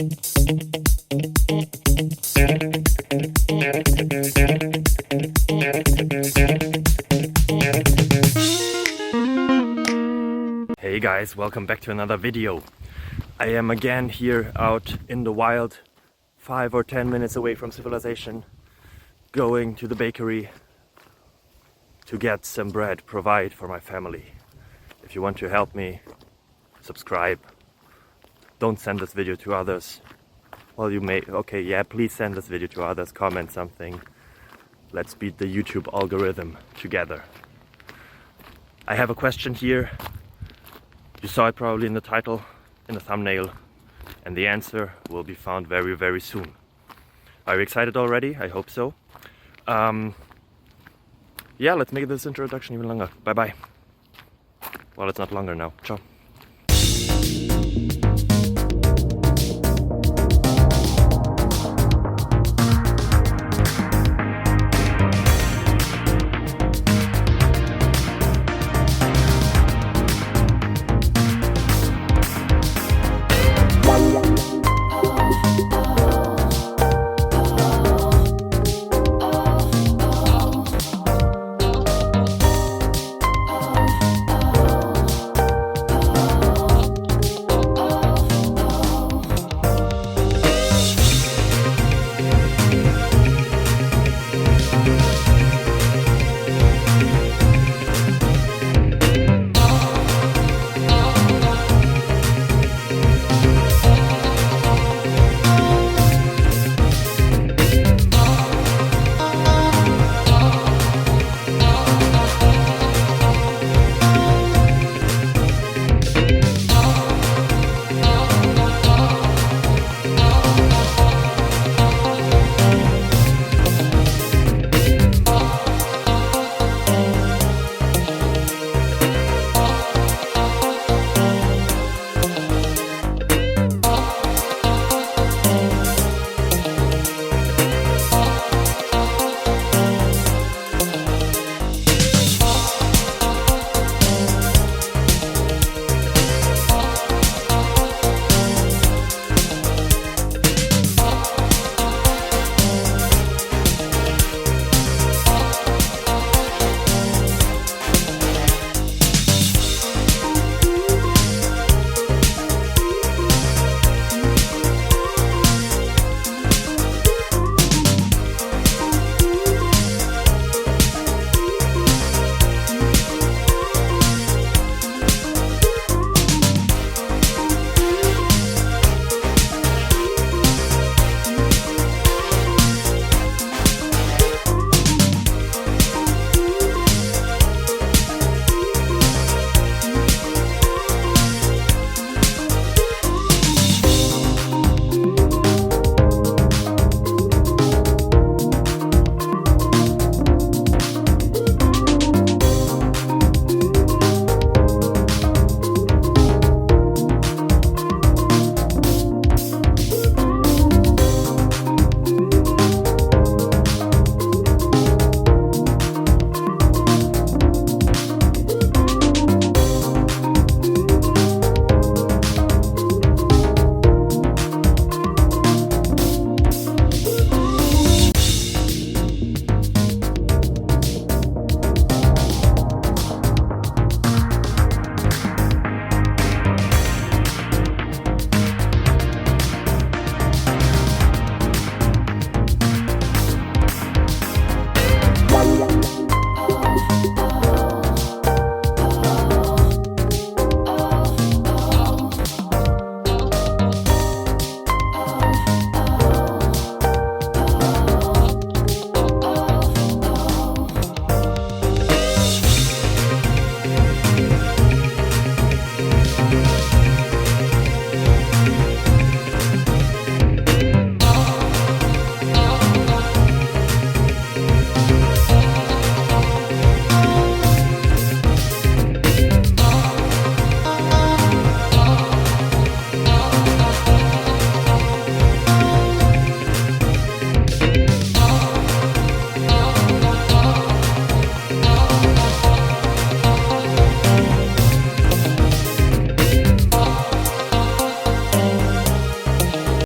Hey guys, welcome back to another video. I am again here out in the wild, 5 or 10 minutes away from civilization, going to the bakery to get some bread, provide for my family. If you want to help me, subscribe. Don't send this video to others. Well, you may, okay, yeah, please send this video to others, comment something. Let's beat the YouTube algorithm together. I have a question here. You saw it probably in the title, in the thumbnail, and the answer will be found very, very soon. Are you excited already? I hope so. Yeah, let's make this introduction even longer. Bye bye. Well, it's not longer now. Ciao.